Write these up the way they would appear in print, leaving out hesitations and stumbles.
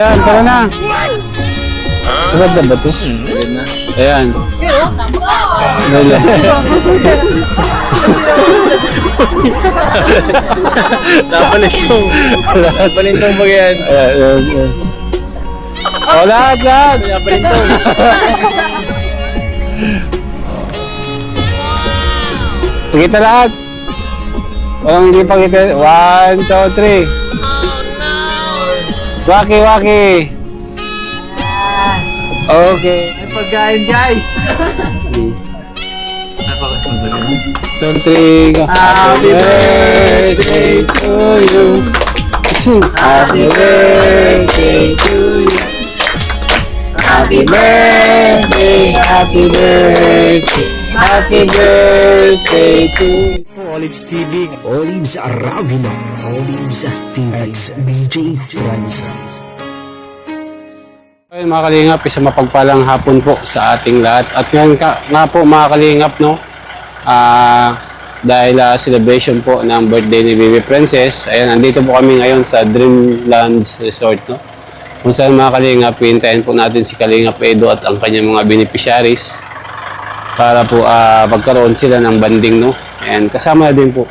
Ayan, tara na. Sarap na ba ito? Ayan. Lala. Napalintong. Napalintong ba yan? Ayan. O, lahat. Napalintong. Pakita lahat. Walang hindi pakita. 1, 2, 3. Waki. Okay. May pagkain, guys. 2, 3, go. Happy birthday to you. Happy birthday to you. Happy birthday, happy birthday, happy birthday to you. Olives TV. Olives Aravino, Olives TV's BJ Francis. Ayun mga kalingap, isang mapagpalang hapon po sa ating lahat. At ngayon nga po mga kalingap, no? Dahil celebration po ng birthday ni Baby Princess, ayan, nandito po kami ngayon sa Dreamlands Resort, no? Kung saan mga kalingap, hintayin po natin si Kalingap Edo at ang kanyang mga beneficiaries para po magkaroon sila ng banding, no? Ayan, kasama na din po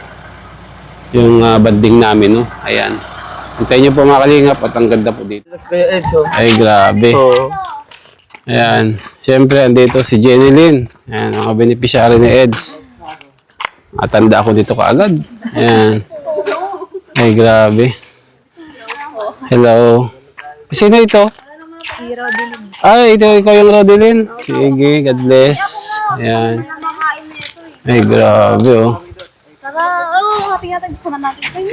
yung banding namin, no? Ayan. Hintayin niyo po mga kalingap at ang ganda po dito. Kaya Edso. Ay, grabe. Oo. Ayan. Siyempre, andito si Jenny Lynn. Ayan, ang beneficiary ni Eds. Matanda ako dito kaagad. Ayan. Ay, grabe. Hello. Sino ito? Si Rodelyn. Ay, ikaw yung Rodelyn. Sige, God bless. Ayan. Kumakain na ito eh. Ay, grabe oh. Saka, hati-hati. Gusto na natin. Ay,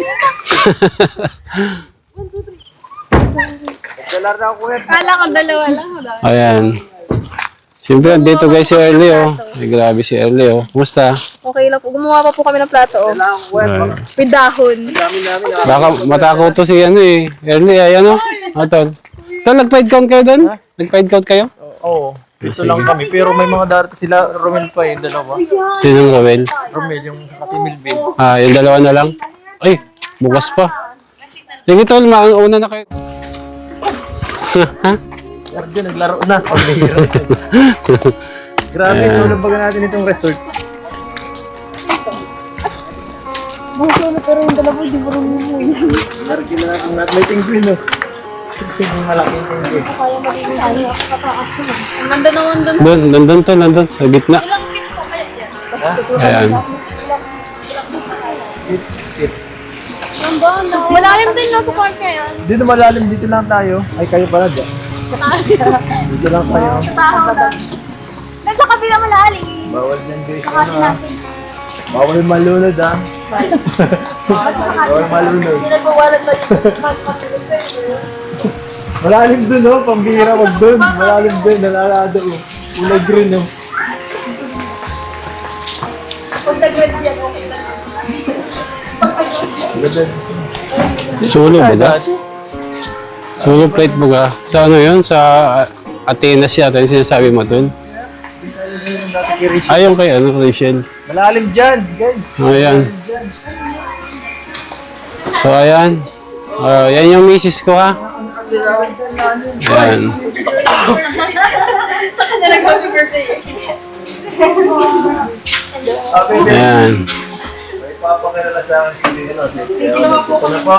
kala ko dalawa lang. Ayan. Siyempre, andito guys si Early oh. Ay, grabe si Early oh. Kumusta? Okay lang po. Gumawa pa po kami ng plato. Oh. With dahon. Baka matakot to si ano eh. Early, ayan oh. Tol, nag-fight count kayo doon? Nag-fight count kayo? Oo. Ito lang kami. Pero may mga darating sila. Romel pa yung dalawa. Sinong Roel? Romel yung kati Milvin. Yung dalawa na lang? Ay, bukas pa. Sige tol, mauna na kayo. Sergio, naglaro na. Grabe, so nabaga natin itong resort. Pero yung dalawa, di mo rin umuwi. Sergio na natin may penguin, no? Yung malaking penguin. Kaya magiging tayo. Kataas naman. Nandun sa gitna. Ilang feet po kaya yan? Ayan. Malalim din nasa park na yan. Dito malalim, dito lang tayo. Ay, kayo pala dyan. Dito lang tayo. Tahaw na. Nasa kabila malalim. Bawal yan, guys. Sakatin Ano, natin. bawal malunod, ha? Bawal malunod. Pinagbawalan ba yung magpapilipin? Malalim dun, no? Pambihira wag dun. Malalim dun, nalalado, oh. Kulay green, no? Pag nag-red yan, okay lang. Solo ba? Solo plate ba? Sa ano yun? Sa Atenas yata yung sinasabi mo dun? Ayun kay ano, Rachel. Malalim dyan, guys. Ayan. So ayan. Yan yung misis ko ha. Ayan. Sa kanya nag-happy birthday eh. Ayan. Papakilala sa akin si Lino. Ano po?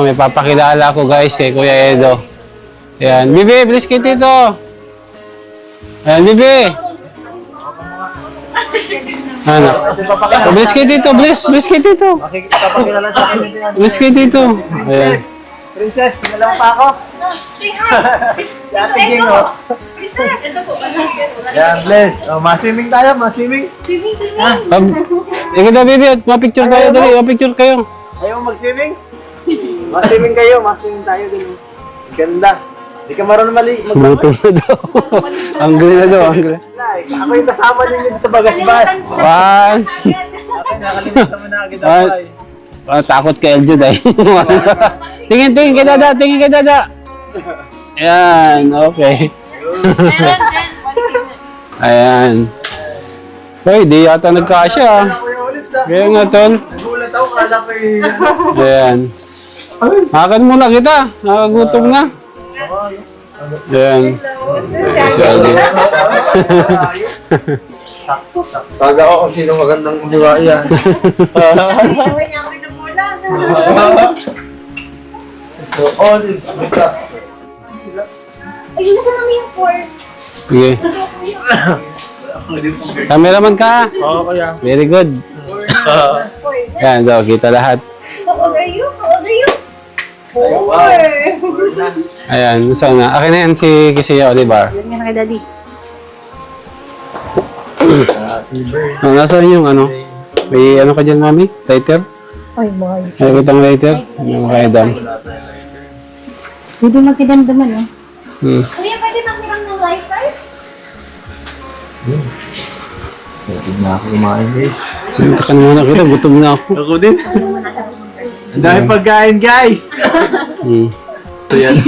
May papakilala ko guys kay Kuya Edo. Ayan. Bibi, please kay Tito. Ayan, Bibi. Ano? Bless kay Tito, bless kay Tito. Papakilala sa akin si Bless kay Tito. Ayan. Princess, kinalang pa ako. Say hi! Si Ate Ging, oh. Princess! Ito po. Yan, bless. Oh, masiming tayo, masiming. Swimming. Ikaw na, Bibi, at mapicture kayo, dali, mapicture kayo. Ayaw mo mag-swimming? Masiming kayo, masiming tayo din. Ganda. Di ka marunong Gutom na daw. Angry na daw, angry. Ako yung kasama ninyo sa bagasbas. One. Okay, nakalimutan mo na agad ako One. ay. Takot kay Eljud ay. Tingin kay Dada, tingin kay Dada. Ayan, okay. Meron dyan. Ayan. Hoy, di yata nagkasya ah. Ako yung ulit sa... Kaya nga, tol. Nagulat ako, kala ko yung... Ayan. Makan muna kita. Nakagutom na. Oo, Ayan. Si Aldi. Taga ako kung sino magandang diwa yan. So, all it's Ayun na sa namin yung 4. Sige. Cameraman ka. Oo, kaya. Very good. Yan daw, kita lahat. How old are you? How old are you? 4. Ayan, saan na? Akin na yan si Kisiya Olivar. Yun nga kay Daddy. Nasaan yung ano? May ano ka dyan, mami? Lighter? Ay, boy. Ay, kitang lighter? Ano kaya dam? Pwede magkidamdaman, oh. Kuya, pwede magmirang ng lighter? Pwede na ako kumain, guys. Taka na muna kita, gutom na ako. Ako din. Ang dami pagkain, guys. So yan.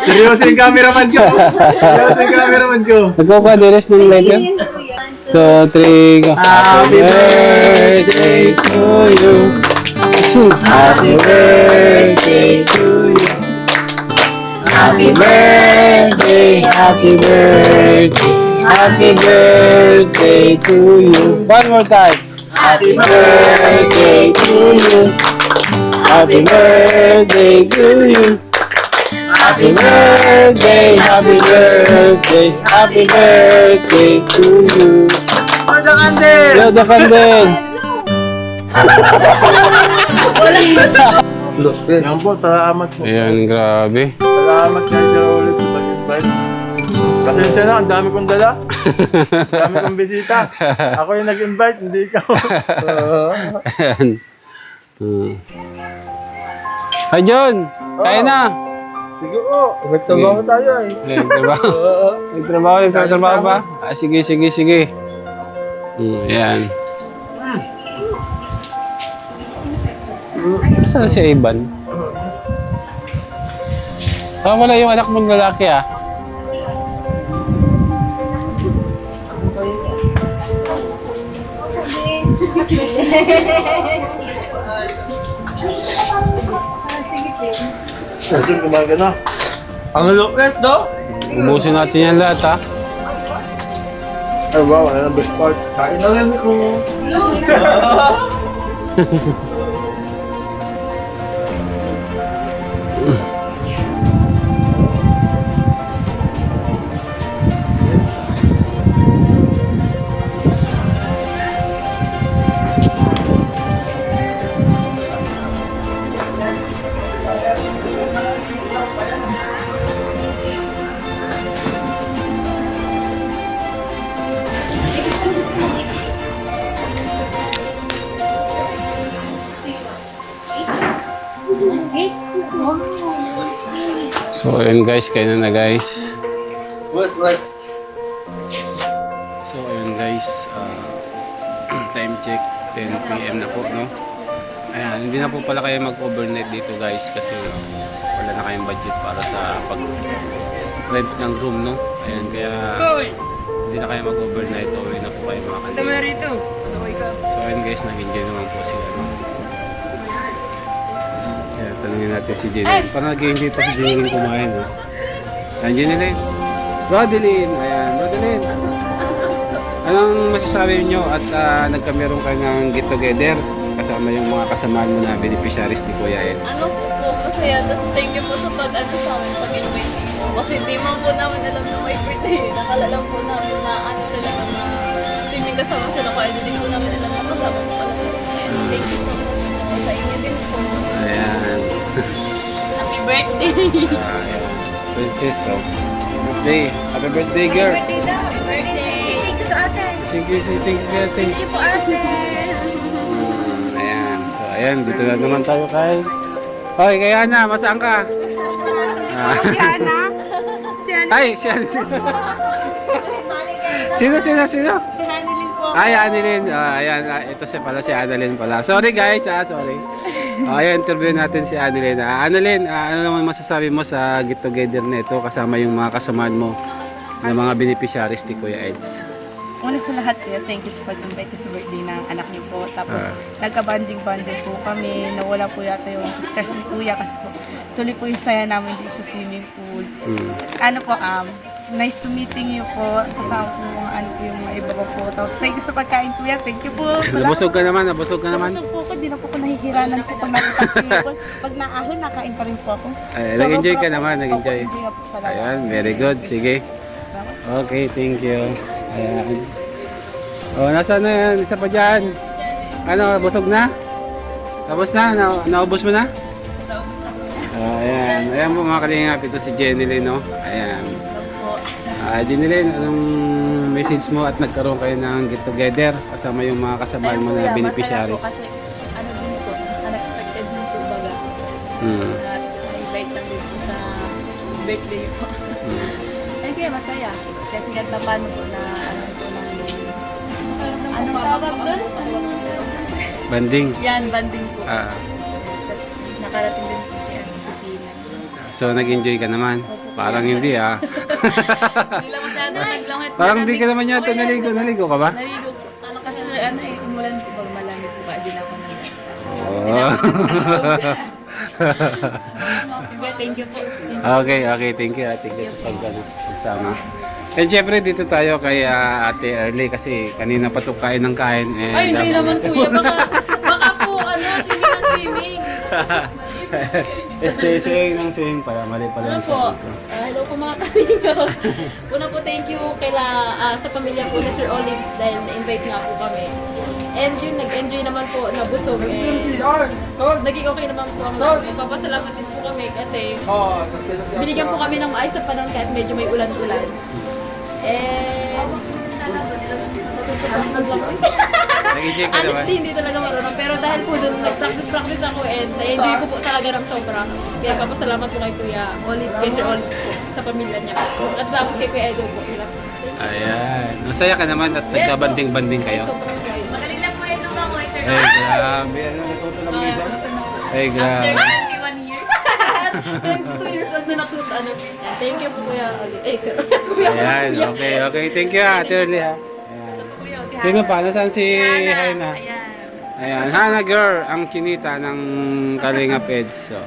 Seryoso yung cameraman ko. Seryoso yung cameraman ko. Nagpapadiris ng lighter? 2, 3, go. Happy birthday to you. Happy birthday to you. Happy birthday, happy birthday, happy birthday to you. One more time. Happy birthday to you. Happy birthday to you. Happy birthday, happy birthday, happy birthday to you. Ada kandil! Yoda Kandel! Yan po, salamat po. Ayan, grabe. Salamat kayo sa ulit sa pag-invite. Pasensya na, ang dami kong dala. Ang dami kong bisita. Ako yung nag-invite, hindi ikaw. Ayan. Hi, John! Kaya na! Sige po, magtrabaho tayo eh. Nagtrabaho ba? Ah, sige. Ayan. Saan si Ivan? Ah, wala yung anak mong lalaki ah. Ito, kumaga na. Ang lupit, no? Ubusin natin yan lahat ha. Ay, wow, wala nang best part. Kain na lang ko. So, ayun guys, kaya na guys. So, ayun guys, time check, 10 PM na po, no? Ayan, hindi na po pala kayo mag-overnight dito guys kasi wala na kayong budget para sa pag-rent ng room, no? Ayan, kaya hindi na kayo mag-overnight, uwi na po kayo mga kanila. So, ayun guys, nag-enjoy naman po sila, no? Kaya tanungin natin si Jenny. Parang nag-enjoy pa si Jenny kumain, no? Ayan, Jenny. Rodeline! Ayan, Rodeline! Anong masasabi niyo at nagkameron kayo ng get together kasama yung mga kasamahan mo na beneficiaries ni Kuya Eds? Ano po, masaya. Tapos thank you po sa pag-ano sa amin, pag-invite niyo. Kasi hindi man po namin alam na may birthday. Nakala lang po namin na ano sila na swimming kasama sila. Kaya hindi po namin alam na kasama po pala. And thank you po sa inyo din po. Ayan. Happy birthday! Ayan. Princess, so. Birthday. Happy birthday, girl. Happy birthday! Thank you to ate. Sige, thank you. Thank you po ate! Ayan. So, ayan. Dito na naman tayo kay... Hoy, kay Ana, masaan ka? Si Ana. Ay, si Ana. Sino? Si Hanilin po. Ay, Annalyn. Ayan, ito siya pala, si Annalyn pala. Sorry guys, sorry. Ayan, interview natin si Annalyn. Annalyn, ano naman masasabi mo sa get together na ito kasama yung mga kasamahan mo ng mga beneficiaries ni Kuya Eds? Una sa lahat, kuya, thank you sa pag-invite sa birthday ng anak niyo po. Tapos, nagka-banding-banding po kami. Nawala po yata yung stress ni kuya kasi po tuloy po yung saya namin dito sa swimming pool. Mm. Ano po, nice to meeting you po. Kasama po yung ano po yung mga iba ko po. Tapos thank you sa pagkain kuya. Thank you po. Nabusog ka naman, nabusog ka naman. Nabusog po ako. Di na po ako nahihiranan po pag nakita sa swimming pool. Pag naahon, nakain pa rin po ako. Ay, nag-enjoy ka opo, naman, nag-enjoy. opo, enjoy nga po talaga. Ayan, very good. Sige. Okay, thank you. Ayan. Oh, nasa na yan? Isa pa dyan. Ano, busog na? Tapos na? Naubos mo na? Ayan. Ayan po mga kalingap. Ito si Jenny Lynn, no? Ayan. Jenny Lynn, anong message mo at nagkaroon kayo ng get together kasama yung mga kasabahan mo na beneficiaries? Kasi ano din po, unexpected din po baga. Hmm. At na-invite lang din po sa birthday po. Ayun kaya masaya. Kasi kahit na paano po na ano po na anong tawag doon? Banding. Yan, banding po. Tapos nakarating din po si Tina. So, nag-enjoy ka naman? Parang hindi, ah. Hindi lang masyado naglangit. Parang hindi ka naman yata naligo. Naligo ka ba? Naligo po. Ano kasi ano eh, umulan po pag malamig po ba, din ako naligo. Oh. Thank you po. Okay, thank you. Thank you sa pagsama. And syempre dito tayo kay Ate Early kasi kanina pa ito kain ng kain. And, Ay, hindi naman kuya. Baka po, swimming ng swimming. Swimming ng swimming pala. Mali pala Ano yung po? sabi ko. Hello po mga kalinga. Una po, thank you sa pamilya po ni Sir Olives dahil na-invite nga po kami. And yun, nag-enjoy naman po, nabusog. Naging okay naman po ang lahat. Nagpapasalamat din po kami kasi binigyan po kami ng maayos sa panahon kahit medyo may ulan-ulan. And Nag-enjoy ka naman? honestly, hindi talaga marunong. Pero dahil po doon, nag-practice ako and na-enjoy ko po talaga ng sobra. Kaya kapasalamat po kay Kuya Olives, kay Sir Olives po, sa pamilya niya. At tapos kay Kuya Edo po. Ayan. Masaya ka naman at nagkabanding-banding kayo. Sobrang kayo. Magaling na po Edo ako, Sir. Ay, grabe. Ano, natuto lang dito? Ay, grabe. After 21 years. 22 years old na natuto. Thank you po Kuya Olives. Sir. Kuya Ayan, okay. Thank you, Ate Early, ha. Sino pa? Nasaan si Hana? Ayan, Hana girl, ang kinita ng Kalinga Peds. So,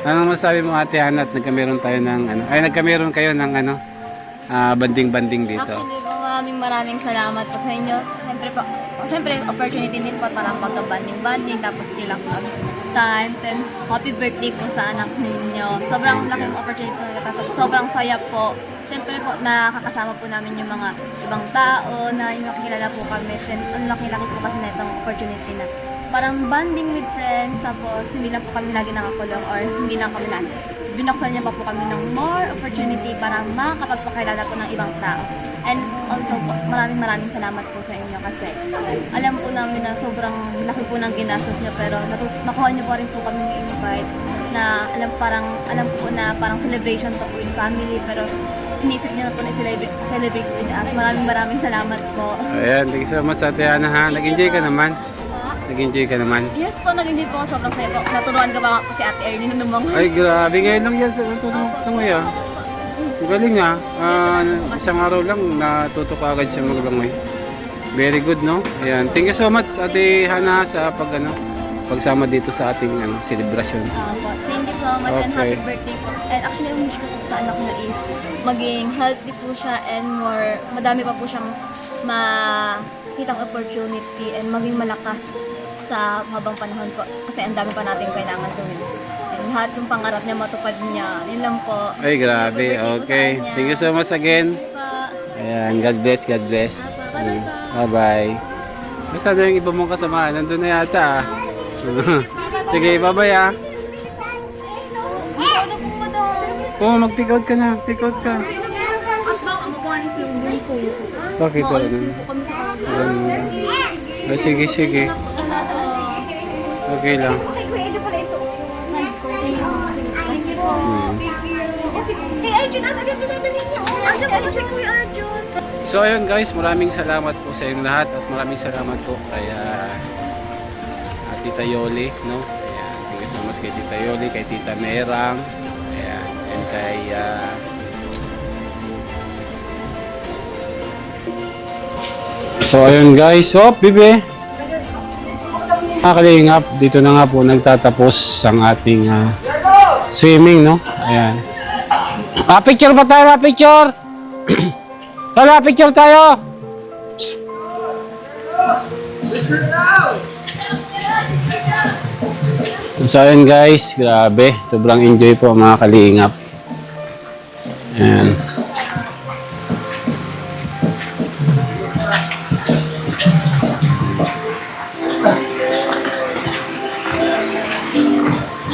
anong masabi mo Ate Hana at nagkameron tayo ng nagkameron kayo ng banding-banding dito? Actually po, maraming salamat po sa inyo. Siyempre, opportunity din po para magka-banding-banding, tapos ilang sa time. Then, happy birthday po sa anak ninyo. Sobrang laking opportunity po. Sobrang saya po. Siyempre po, nakakasama po namin yung mga ibang tao na yung nakikilala po kami. Then, ang laki-laki po kasi na itong opportunity na parang bonding with friends, tapos hindi lang po kami lagi nakakulong or hindi lang kami lagi. Binuksan niya pa po kami ng more opportunity para makakapagpakilala po ng ibang tao. And also po, maraming salamat po sa inyo kasi alam po namin na sobrang laki po ng ginastos niyo pero nakuha niyo pa rin po kami ng invite na alam po na parang celebration pa po in family pero inisip niyo na po na celebrate with us. Maraming salamat po. Ayan, thank you so much Ate Hana, ha. Nag-enjoy ka naman? Nag-enjoy ka naman? Yes po, nag-enjoy po ako sobrang saya po. Naturuan ka ba po si Ate Ernie na lumang? Ay, grabe. Ngayon lang yan. Ito ngayon. Ang galing nga. Isang araw lang natuto ka agad siya maglangoy. Very good, no? Ayan. Thank you so much, Ate Hana, sa pagsama dito sa ating celebration. Thank you so much and Okay. happy birthday po. And actually, ang wish ko po sa anak na is maging healthy po siya and madami pa po siyang makitang opportunity and maging malakas sa habang panahon po. Kasi ang dami pa natin kailangan gawin. And lahat yung pangarap niya matupad niya. Yun lang po. Ay, grabe. Happy birthday po sa Okay. kanya. Thank you so much again. Pa. Ayan. God bless. God bless. Bye-bye. Nasaan na yung iba mong kasama? Nandun na yata. Sige, bye-bye, ah. Oo, mag-take out ka na. Take out ka. Bakit? Kami sa Sige. Okay lang. Okay, Kuya Edo pala ito. Sige po. Kay Arjun, dito dadalhin niya. Arjun, ano si Kuya Arjun? So ayun guys, maraming salamat po sa inyong lahat at maraming salamat po kay Tita Yoli, no? Ayan, thank you so much kay Tita Yoli, kay Tita Merang, ayan, and kay So ayun guys, bibi. Mga kalingap, dito na nga po nagtatapos ang ating Swimming, no? Ayan. Picture ba tayo? Picture! Tara, picture tayo! Psst. So ayun guys, grabe. Sobrang enjoy po mga kalingap. Ayan.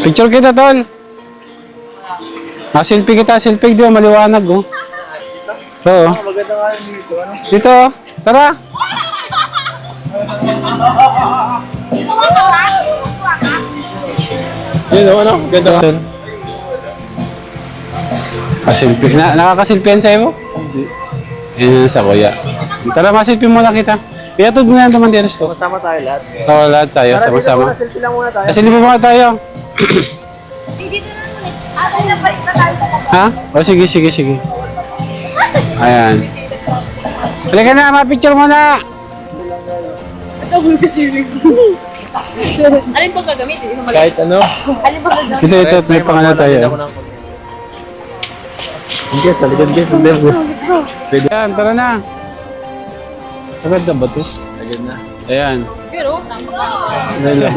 Picture kita, tol. Selfie kita, selfie di maliwanag, oh. Oo. Maganda nga yung dito, ano? Dito, oh. Tara. Yun, oh, ano? Ganda. Selfie. Nakakaselfie yan sa'yo mo? Hindi. Yan sa kuya. Tara, maselfie muna kita. Piyatod mo yan naman dito ko. Kasama tayo lahat. Oo, lahat tayo, sama-sama. Selfie lang muna tayo. Selfie muna tayo. Ha? O, sige, sige, sige. Ayan. Halika na, ma-picture mo na. Alin po gagamitin? Kahit ano. Ito, may pangalan tayo. Guys, talikod guys. Pwede yan, tara na. Sagad na ba ito? Agad na. Ayan. Pero, tama ka. Ayan lang.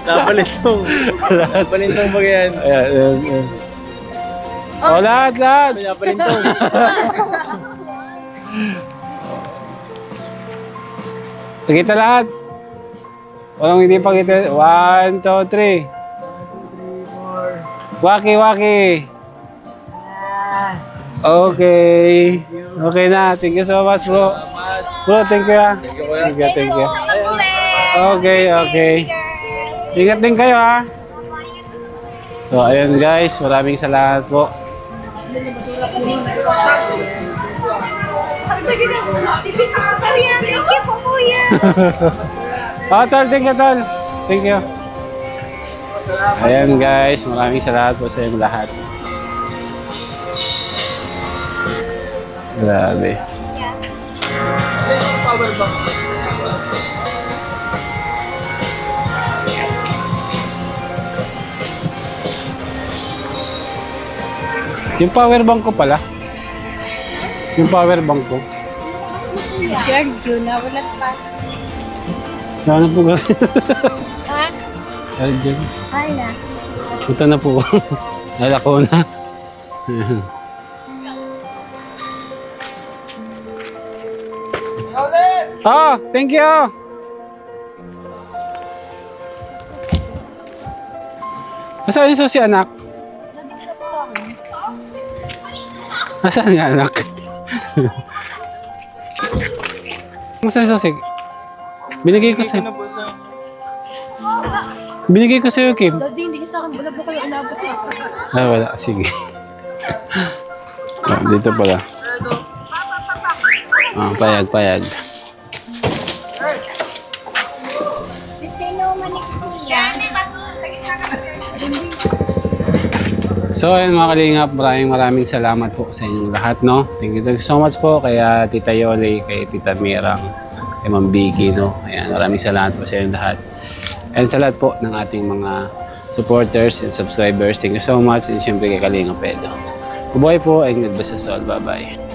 Napalintong. Napalintong ba yan? Ayan, ayan, ayan. O, lahat, lahat. Napalintong. Pakita lahat. Walang hindi pakita. 1, 2, 3. Waki, waki. Okay. Okay na. Thank you so much, bro. Bro, thank you. Thank you, thank you. Okay, okay. Ingat din kayo, ha. So, ayun guys. Maraming salamat po. Tol, thank you, tol. Thank you. Ayan guys, maraming salamat po sa inyong lahat. Grabe. Yung power bank ko pala. Yung power bank ko. Yun, nawalan pa. Ano po kasi? Ha? Arjun. Ay na. Punta na po. Nalako na. Oh, thank you. Nasaan yung susi anak? Nasaan yung anak? Nasaan yung susi? Binigay ko sa'yo. Binigay ko sa'yo, Kim. Daddy, hindi ka sa akin. Wala po kayo inabot sa akin. Ah, wala. Sige. Ah, dito pala. Ah, payag, payag. So, ayun mga kalingap, maraming salamat po sa inyong lahat, no? Thank you so much po kaya Tita Yoli, kay Tita Mirang, kay Ma'am Vicky, no? Ayan, maraming salamat po sa inyong lahat. And sa lahat po ng ating mga supporters and subscribers, thank you so much. And syempre kay Kalingap Edo. Mabuhay po and God bless us all. Bye-bye.